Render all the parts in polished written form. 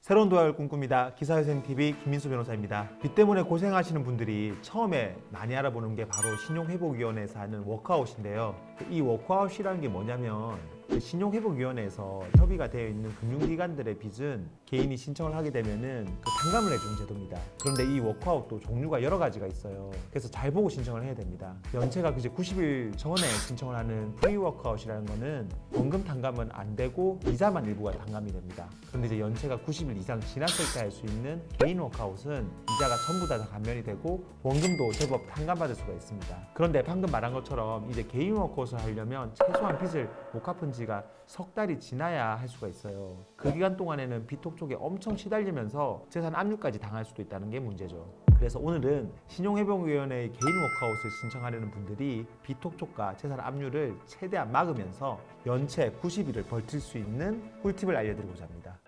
새로운 도약을 꿈꿉니다. 기사회생TV 김민수 변호사입니다. 빚 때문에 고생하시는 분들이 처음에 많이 알아보는 게 바로 신용회복위원회에서 하는 워크아웃인데요. 이 워크아웃이라는 게 뭐냐면 신용회복위원회에서 협의가 되어 있는 금융기관들의 빚은 개인이 신청을 하게 되면은 탕감을 해주는 제도입니다. 그런데 이 워크아웃도 종류가 여러 가지가 있어요. 그래서 잘 보고 신청을 해야 됩니다. 연체가 이제 90일 전에 신청을 하는 프리워크아웃이라는 거는 원금 탕감은 안 되고 이자만 일부가 탕감이 됩니다. 그런데 이제 연체가 90일 이상 지났을 때 할 수 있는 개인 워크아웃은 이자가 전부 다 감면이 되고 원금도 제법 탕감받을 수가 있습니다. 그런데 방금 말한 것처럼 이제 개인 워크아웃을 하려면 최소한 빚을 못 갚은 지가 석 달이 지나야 할 수가 있어요. 그 기간 동안에는 빚톡 쪽에 엄청 시달리면서 재산 압류까지 당할 수도 있다는 게 문제죠. 그래서 오늘은 신용회복위원회의 개인 워크아웃을 신청하려는 분들이 빚톡 쪽과 재산 압류를 최대한 막으면서 연체 90일을 버틸 수 있는 꿀팁을 알려드리고자 합니다.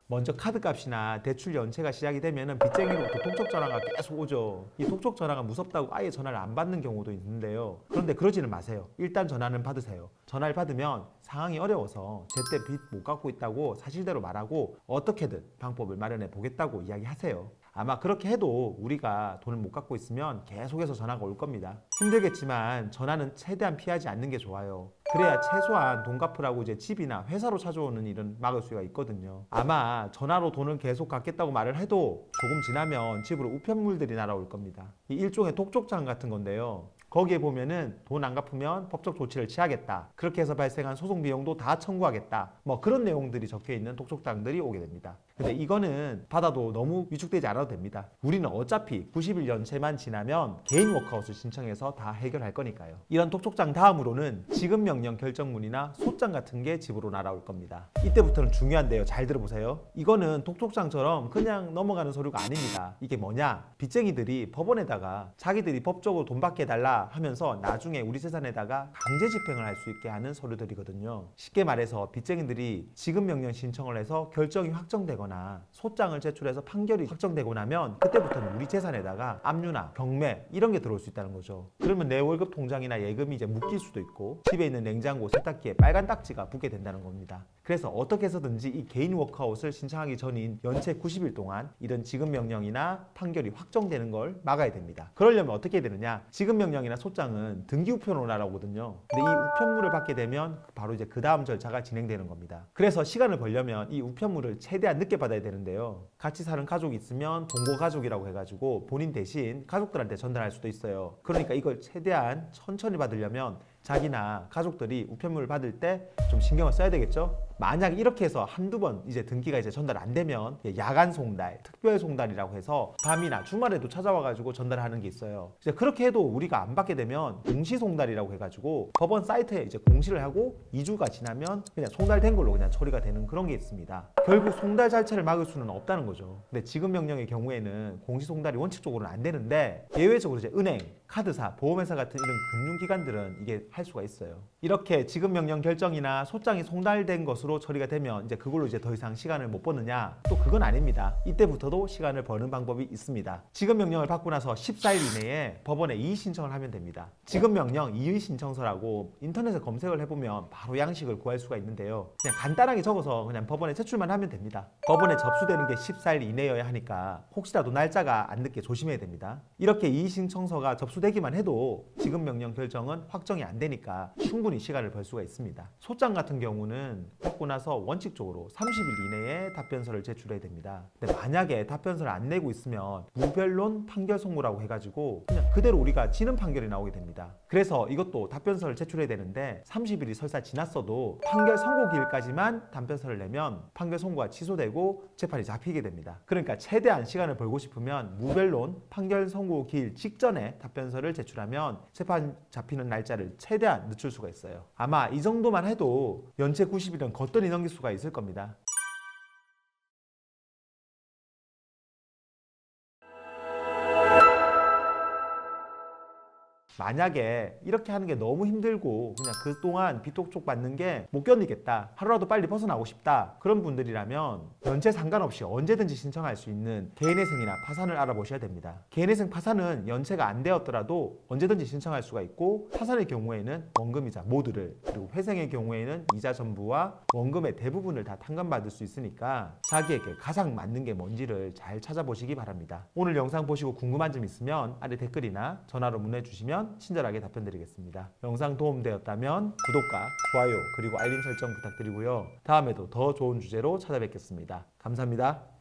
먼저 카드값이나 대출 연체가 시작이 되면 빚쟁이로부터 톡촉 전화가 계속 오죠. 이 톡촉 전화가 무섭다고 아예 전화를 안 받는 경우도 있는데요. 그런데 그러지는 마세요. 일단 전화는 받으세요. 전화를 받으면 상황이 어려워서 제때 빚 못 갚고 있다고 사실대로 말하고 어떻게든 방법을 마련해 보겠다고 이야기하세요. 아마 그렇게 해도 우리가 돈을 못 갚고 있으면 계속해서 전화가 올 겁니다. 힘들겠지만 전화는 최대한 피하지 않는 게 좋아요. 그래야 최소한 돈 갚으라고 이제 집이나 회사로 찾아오는 일은 막을 수가 있거든요. 아마 전화로 돈을 계속 갚겠다고 말을 해도 조금 지나면 집으로 우편물들이 날아올 겁니다. 이 일종의 독촉장 같은 건데요. 거기에 보면은 돈 안 갚으면 법적 조치를 취하겠다. 그렇게 해서 발생한 소송 비용도 다 청구하겠다. 뭐 그런 내용들이 적혀 있는 독촉장들이 오게 됩니다. 근데 이거는 받아도 너무 위축되지 않아도 됩니다. 우리는 어차피 90일 연체만 지나면 개인 워크아웃을 신청해서 다 해결할 거니까요. 이런 독촉장 다음으로는 지급 명령 결정문이나 소장 같은 게 집으로 날아올 겁니다. 이때부터는 중요한데요. 잘 들어보세요. 이거는 독촉장처럼 그냥 넘어가는 서류가 아닙니다. 이게 뭐냐? 빚쟁이들이 법원에다가 자기들이 법적으로 돈 받게 해달라 하면서 나중에 우리 재산에다가 강제 집행을 할 수 있게 하는 서류들이거든요. 쉽게 말해서 빚쟁이들이 지급 명령 신청을 해서 결정이 확정되거나 소장을 제출해서 판결이 확정되고 나면 그때부터는 우리 재산에다가 압류나 경매 이런 게 들어올 수 있다는 거죠. 그러면 내 월급 통장이나 예금이 이제 묶일 수도 있고 집에 있는 냉장고, 세탁기에 빨간 딱지가 붙게 된다는 겁니다. 그래서 어떻게 해서든지 이 개인 워크아웃을 신청하기 전인 연체 90일 동안 이런 지급 명령이나 판결이 확정되는 걸 막아야 됩니다. 그러려면 어떻게 해야 되느냐? 지급 명령이나 소장은 등기 우편으로 날아오거든요. 근데 이 우편물을 받게 되면 바로 이제 그 다음 절차가 진행되는 겁니다. 그래서 시간을 벌려면 이 우편물을 최대한 늦게 받아야 되는데요. 같이 사는 가족이 있으면 동거 가족이라고 해가지고 본인 대신 가족들한테 전달할 수도 있어요. 그러니까 이걸 최대한 천천히 받으려면 자기나 가족들이 우편물을 받을 때 좀 신경을 써야 되겠죠? 만약 이렇게 해서 한두 번 이제 등기가 이제 전달 안 되면 야간 송달, 특별 송달이라고 해서 밤이나 주말에도 찾아와가지고 전달하는 게 있어요. 이제 그렇게 해도 우리가 안 받게 되면 공시 송달이라고 해가지고 법원 사이트에 이제 공시를 하고 2주가 지나면 그냥 송달된 걸로 그냥 처리가 되는 그런 게 있습니다. 결국 송달 자체를 막을 수는 없다는 거죠. 근데 지급 명령의 경우에는 공시 송달이 원칙적으로는 안 되는데 예외적으로 이제 은행, 카드사, 보험회사 같은 이런 금융기관들은 이게 할 수가 있어요. 이렇게 지급 명령 결정이나 소장이 송달된 것으로 처리가 되면 이제 그걸로 이제 더 이상 시간을 못 버느냐? 또 그건 아닙니다. 이때부터도 시간을 버는 방법이 있습니다. 지급 명령을 받고 나서 14일 이내에 법원에 이의 신청을 하면 됩니다. 지급 명령 이의 신청서라고 인터넷에 검색을 해보면 바로 양식을 구할 수가 있는데요. 그냥 간단하게 적어서 그냥 법원에 제출만 하면 됩니다. 법원에 접수되는 게 14일 이내여야 하니까 혹시라도 날짜가 안 늦게 조심해야 됩니다. 이렇게 이의 신청서가 접수되기만 해도 지급 명령 결정은 확정이 안 되니까 충분히 시간을 벌 수가 있습니다. 소장 같은 경우는 받고 나서 원칙적으로 30일 이내에 답변서를 제출해야 됩니다. 근데 만약에 답변서를 안 내고 있으면 무변론 판결 선고라고 해가지고 그냥 그대로 우리가 지는 판결이 나오게 됩니다. 그래서 이것도 답변서를 제출해야 되는데 30일이 설사 지났어도 판결 선고 기일까지만 답변서를 내면 판결 선고가 취소되고 재판이 잡히게 됩니다. 그러니까 최대한 시간을 벌고 싶으면 무변론 판결 선고 기일 직전에 답변서를 제출하면 재판 잡히는 날짜를 최대한 늦출 수가 있어요. 아마 이 정도만 해도 연체 90일은 거뜬히 넘길 수가 있을 겁니다. 만약에 이렇게 하는 게 너무 힘들고 그냥 그동안 비톡촉 받는 게 못 견디겠다, 하루라도 빨리 벗어나고 싶다, 그런 분들이라면 연체 상관없이 언제든지 신청할 수 있는 개인회생이나 파산을 알아보셔야 됩니다. 개인회생 파산은 연체가 안 되었더라도 언제든지 신청할 수가 있고, 파산의 경우에는 원금이자 모두를, 그리고 회생의 경우에는 이자 전부와 원금의 대부분을 다 탕감받을 수 있으니까 자기에게 가장 맞는 게 뭔지를 잘 찾아보시기 바랍니다. 오늘 영상 보시고 궁금한 점 있으면 아래 댓글이나 전화로 문의 주시면 친절하게 답변드리겠습니다. 영상 도움되었다면 구독과 좋아요 그리고 알림 설정 부탁드리고요. 다음에도 더 좋은 주제로 찾아뵙겠습니다. 감사합니다.